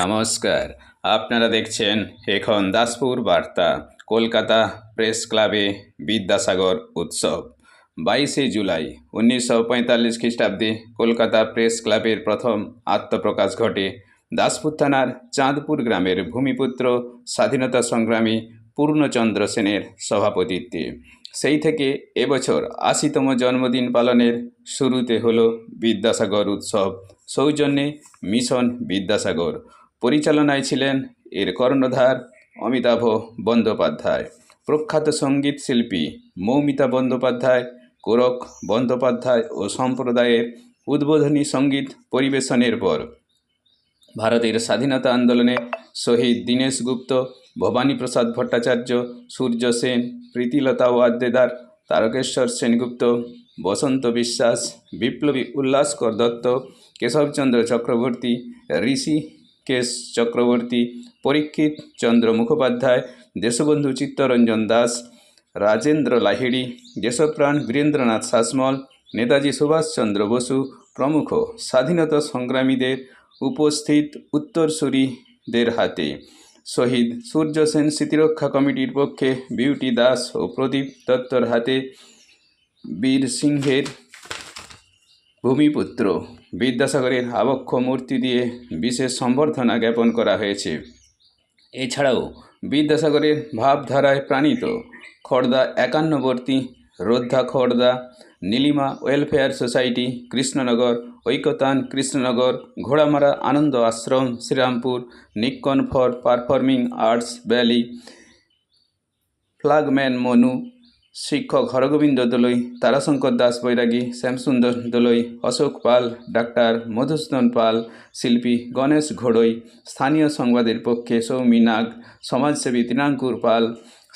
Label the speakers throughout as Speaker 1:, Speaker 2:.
Speaker 1: নমস্কার, আপনারা দেখছেন এখন দাসপুর বার্তা। কলকাতা প্রেস ক্লাবে বিদ্যাসাগর উৎসব 22শে জুলাই 1945 খ্রিস্টাব্দে কলকাতা প্রেস ক্লাবের প্রথম আত্মপ্রকাশ ঘটে দাসপুর থানার চাঁদপুর গ্রামের ভূমিপুত্র স্বাধীনতা সংগ্রামী পূর্ণচন্দ্র সেনের সভাপতিত্বে। সেই থেকে এবছর ৮০তম জন্মদিন পালনের শুরুতে হলো বিদ্যাসাগর উৎসব সৌজন্যে মিশন বিদ্যাসাগর। পরিচালনায় ছিলেন এর কর্ণধার অমিতাভ বন্দ্যোপাধ্যায়, প্রখ্যাত সঙ্গীত শিল্পী মৌমিতা বন্দ্যোপাধ্যায়, গোরখ বন্দ্যোপাধ্যায় ও সম্প্রদায়ের উদ্বোধনী সঙ্গীত পরিবেশনের পর ভারতের স্বাধীনতা আন্দোলনে শহীদ দীনেশ গুপ্ত, ভবানী প্রসাদ ভট্টাচার্য, সূর্য সেন, প্রীতিলতা ওয়াদ্দেদার, তারকেশ্বর সেনগুপ্ত, বসন্ত বিশ্বাস, বিপ্লবী উল্লাসকর দত্ত, কেশবচন্দ্র চক্রবর্তী, ঋষিকেশ চক্রবর্তী, পরীক্ষিত চন্দ্র মুখোপাধ্যায়, দেশবন্ধু চিত্তরঞ্জন দাস, রাজেন্দ্র লাহিড়ী, দেশপ্রাণ বীরেন্দ্রনাথ শাসমল, নেতাজি সুভাষচন্দ্র বসু প্রমুখ স্বাধীনতা সংগ্রামীদের উপস্থিত উত্তরসূরিদের হাতে শহীদ সূর্য সেন স্মৃতিরক্ষা কমিটির পক্ষে বিউটি দাস ও প্রদীপ দত্তর হাতে বীর সিংহের ভূমিপুত্র বিদ্যাসাগরের আবক্ষ মূর্তি দিয়ে বিশেষ সম্বর্ধনা জ্ঞাপন করা হয়েছে। এছাড়াও বিদ্যাসাগরের ভাবধারায় প্রাণিত খড়দা 51বর্তী, রোদ্ধা Khardah, Nilima welfare society Krishnanagar, Oikotan Krishnanagar, Ghoramara Ananda Ashram Serampore, Nikkon for performing arts valley, flagman Manu, শিক্ষক হরগোবিন্দ দোলই, তারাশঙ্কর দাস বৈরাগী, শ্যামসুন্দর দোলই, অশোক পাল, ডাক্তার মধুসূদন পাল, শিল্পী গণেশ ঘোড়ই, স্থানীয় সংবাদের পক্ষে সৌমি নাগ, সমাজসেবী তৃণাঙ্কুর পাল,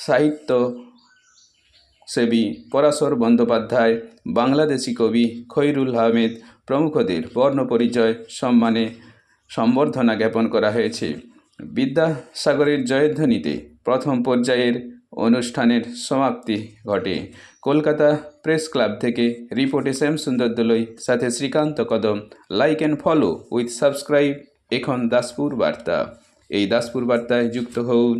Speaker 1: সাহিত্যসেবী পরাশর বন্দ্যোপাধ্যায়, বাংলাদেশি কবি খৈরুল আহমেদ প্রমুখদের বর্ণপরিচয় সম্মানে সম্বর্ধনা জ্ঞাপন করা হয়েছে। বিদ্যাসাগরের জয়ধ্বনিতে প্রথম পর্যায়ের অনুষ্ঠানের সমাপ্তি ঘটে। কলকাতা প্রেস ক্লাব থেকে রিপোর্টে শ্যামসুন্দর দোলই, সাথে শ্রীকান্ত কদম। Like and follow with subscribe এখন দাসপুর বার্তা। এই দাসপুর বার্তায় যুক্ত হন।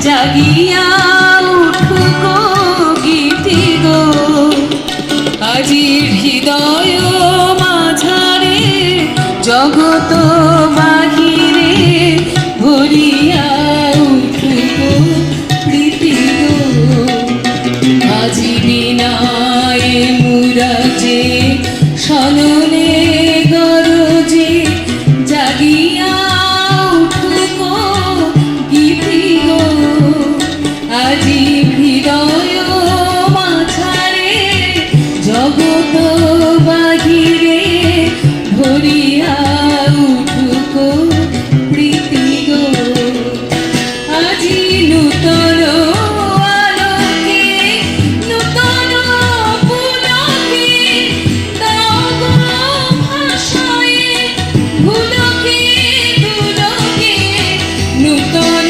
Speaker 2: জাগিয়া উঠুক গীতি গো, আজির হৃদয় মাঝারে জগত বাহিরে ভরিয়া উঠুক প্রীতি গো। আজি বিনায় মুরাজে সননে গরজে জাগিয়া আজি হৃদয় মাঝারে জগত বাহিরে ভরিয়া উঠুক প্রীতি গো। আজি নূতন আলোকে নূতন পুলকে দাও গো ভাষায় ভুলকে দুলকে নূতন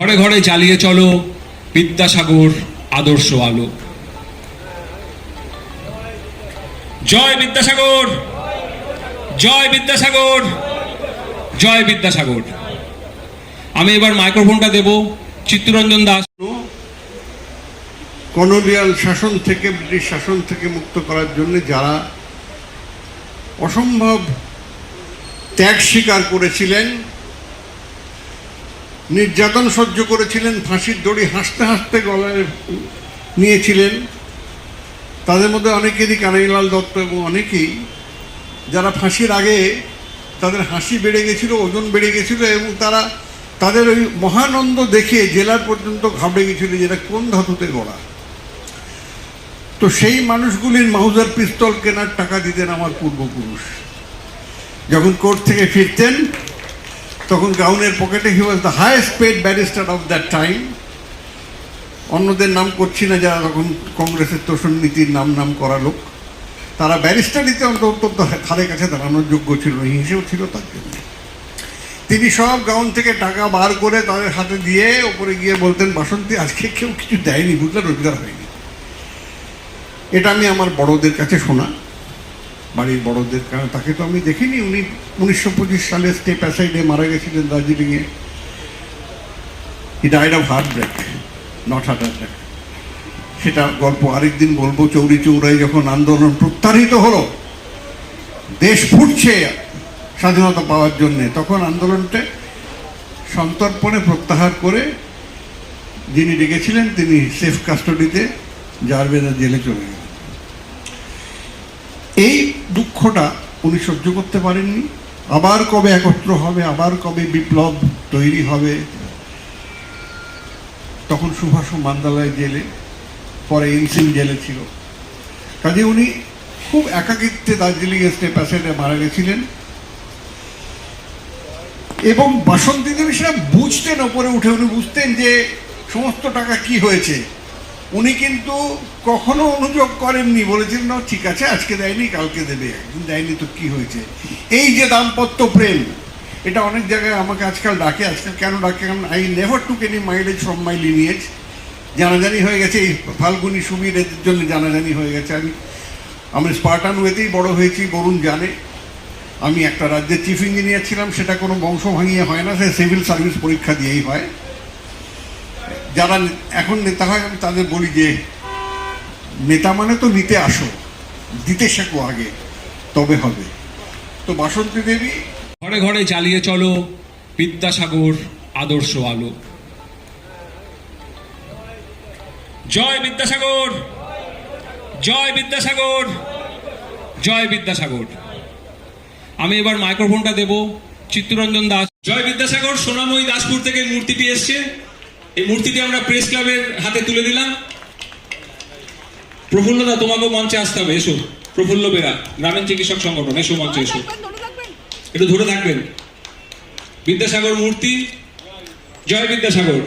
Speaker 3: ঘরে ঘরে জ্বালিয়ে চলো বিদ্যাসাগর আদর্শ আলো। জয় বিদ্যাসাগর, জয় বিদ্যাসাগর, জয় বিদ্যাসাগর। আমি এবার মাইক্রোফোনটা দেব চিত্তরঞ্জন দাস।
Speaker 4: কলোনিয়াল শাসন থেকে, ব্রিটিশ শাসন থেকে মুক্ত করার জন্য যারা অসম্ভব ত্যাগ স্বীকার করেছিলেন, নির্যাতন সহ্য করেছিলেন, ফাঁসির দড়ি হাসতে হাসতে গলায় নিয়েছিলেন, তাদের মধ্যে অনেকেরই কানাইলাল দত্ত এবং অনেকেই যারা ফাঁসির আগে তাদের হাসি বেড়ে গেছিল, ওজন বেড়ে গেছিল এবং তারা তাদের ওই মহানন্দ দেখে জেলার পর্যন্ত ঘাবড়ে গেছিল যেটা কোন ধাতুতে গড়া। তো সেই মানুষগুলির মাউজার পিস্তল কেনার টাকা দিতেন আমার পূর্বপুরুষ। যখন কোর্ট থেকে ফিরতেন তখন গাউনের পকেটে he was the highest paid barrister of that time. অন্যদের নাম করছি না যারা তখন কংগ্রেসের তোষণ নীতির নাম করা লোক, তারা ব্যারিস্টারিতে অন্তত ধারে কাছে দাঁড়ানোর যোগ্য ছিল, হিসেবেও ছিল তার জন্য। তিনি সব গাউন থেকে টাকা বার করে তাদের হাতে দিয়ে ওপরে গিয়ে বলতেন, বাসন্তী আজকে কেউ কিছু দেয়নি, বুঝলে, রোজগার হয়নি। এটা আমি আমার বড়দের কাছে শোনা, বাড়ির বড়দের, কারণ তাকে তো আমি দেখিনি। উনি 1925 সালে স্টেপ অ্যাসাইডে মারা গেছিলেন দার্জিলিংয়ে। He died of heart break, not heart attack. সেটা গল্প আরেকদিন বলবো। চৌরি চৌরায় যখন আন্দোলন প্রত্যাহৃত হলো, দেশ ফুটছে স্বাধীনতা পাওয়ার জন্যে, তখন আন্দোলনটা সন্তর্পণে প্রত্যাহার করে যিনি ডেকেছিলেন তিনি সেফ কাস্টডিতে জারবেদা জেলে চলে গেলেন। এই দুঃখটা উনি সহ্য করতে পারেননি। আবার কবে একত্র হবে, আবার কবে বিপ্লব তৈরি হবে। তখন সুভাষ মান্দালয় জেলে, পরে ইনসিন জেলে ছিল। কাজে উনি খুব একাকিত্বে দার্জিলিংয়ে স্টেপ অ্যাসাইডে মারা গেছিলেন। এবং বাসন্তী দেবী সেটা বুঝতেন, ওপরে উঠে উনি বুঝতেন যে সমস্ত টাকা কি হয়েছে। উনি কিন্তু কখনো অনুযোগ করেননি, বলেছিলেন না ঠিক আছে আজকে দেয়নি কালকে দেবে, একদিন দেয়নি তো কি হয়েছে। এই যে দাম্পত্য প্রেম, এটা অনেক জায়গায় আমাকে আজকাল ডাকে। আজকাল কেন ডাকে? I never took any mileage from my lineage. জানাজানি হয়ে গেছে, এই ফাল্গুনি সুবীরের জন্য জানাজানি হয়ে গেছে। আমি স্পার্টান ওয়েতেই বড় হয়েছি, বরুণ জানে। আমি একটা রাজ্যের চিফ ইঞ্জিনিয়ার ছিলাম, সেটা কোনো বংশ ভাঙিয়ে হয় না, সে সিভিল সার্ভিস পরীক্ষা দিয়েই হয়। যারা এখন নেতা হয় আমি তাদের বলি যে নেতা মানে তো নিতে আসো, দিতে শেখো আগে, তবে হবে। তো বাসন্তী দেবী।
Speaker 3: ঘরে ঘরে জ্বালিয়ে চলো বিদ্যাসাগর আদর্শ আলো। জয় বিদ্যাসাগর, জয় বিদ্যাসাগর, জয় বিদ্যাসাগর। আমি এবার মাইক্রোফোনটা দেব চিত্তরঞ্জন দাস। জয় বিদ্যাসাগর সোনাময়ী দাসপুর থেকে মূর্তিটি এসছে। এই মূর্তিটি আমরা প্রেস ক্লাবের হাতে তুলে দিলাম। প্রফুল্লদা, তোমাকেও মঞ্চে আসতে হবে, এসো। প্রফুল্ল বেরা, গ্রামীণ চিকিৎসক সংগঠন, এসো মঞ্চে এসো, একটু ধরে থাকবেন। বিদ্যাসাগর মূর্তি, জয় বিদ্যাসাগর।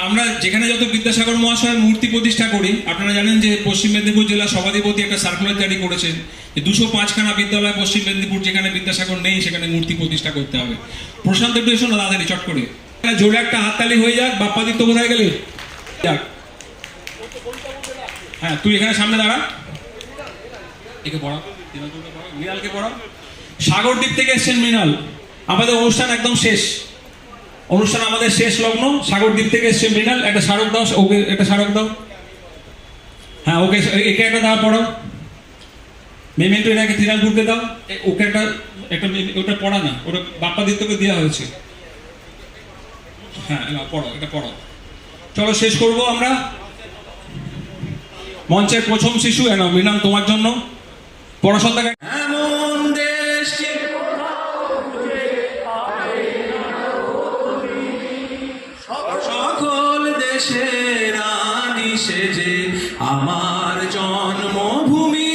Speaker 3: আমরা যেখানে যত বিদ্যাসাগর মহাশয়ের মূর্তি প্রতিষ্ঠা করি, আপনারা জানেন যে পশ্চিম মেদিনীপুর জেলা সভাধিপতি একটা সার্কুলার জারি করেছেন যে 205খানা বিদ্যালয় পশ্চিম মেদিনীপুর যেখানে বিদ্যাসাগর নেই সেখানে মূর্তি প্রতিষ্ঠা করতে হবে। প্রশান্ত একটু এসো না তাড়াতাড়ি চট করে, জোরে একটা হাততালি হয়ে যাক। বাপ্পাদিত্য কোথায় গেলে? যাক, হ্যাঁ তুই এখানে সামনে দাঁড়া, একে পড়াও, মৃণালকে পড়াও। সাগরদ্বীপ থেকে এসছেন মৃণাল। আমাদের অনুষ্ঠান একদম শেষ, অনুষ্ঠান আমাদের শেষ লগ্ন। সাগরদ্বীপ থেকে এসছে মৃণাল, একটা স্মারক দাও, ওকে একটা স্মারক দাও। হ্যাঁ ওকে, একে একটা দাও, পড়াও। মেমেন্টো এটাকে তৃণালপুরকে দাও, ওকে একটা একটা ওটা পড়া না, ওটা বাপ্পাদিত্যকে দেওয়া হয়েছে। হ্যাঁ পড়াও, এটা পড়াও। চলো শেষ করবো আমরা। মঞ্চের প্রথম শিশু এনো মৃণাল, তোমার জন্য পড়াশোনাকে। এমন দেশ সকল দেশের রানী, সে যে আমার জন্মভূমি,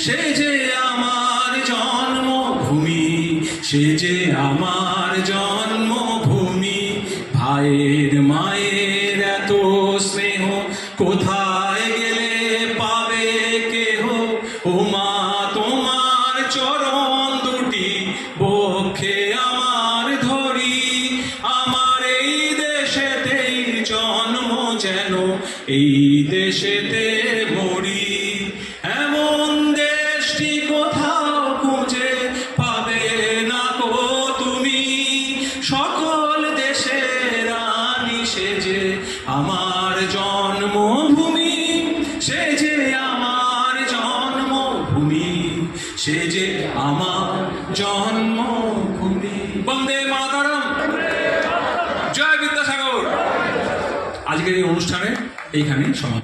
Speaker 3: সে যে আমার জন্মভূমি, সে যে আমার জন্মভূমি। ভাইয়ের মায়ের এত স্নেহ কোথায় গেলে পাবে কেহ, ও মা তোমার চরণ দুটি বক্ষে আমার ধরি। আমার এই দেশেতেই জন্ম, যেন এই দেশেতে মরি। এমন দেশটি কোথাও খুঁজে পাবে না কো তুমি, সকল দেশে সে যে আমার জন্মভূমি, সে যে আমার জন্মভূমি, সে যে আমার জন্মভূমি। বন্দে মাতরম, জয় বিদ্যাসাগর। আজকের এই অনুষ্ঠানে এইখানেই সমাপ্ত।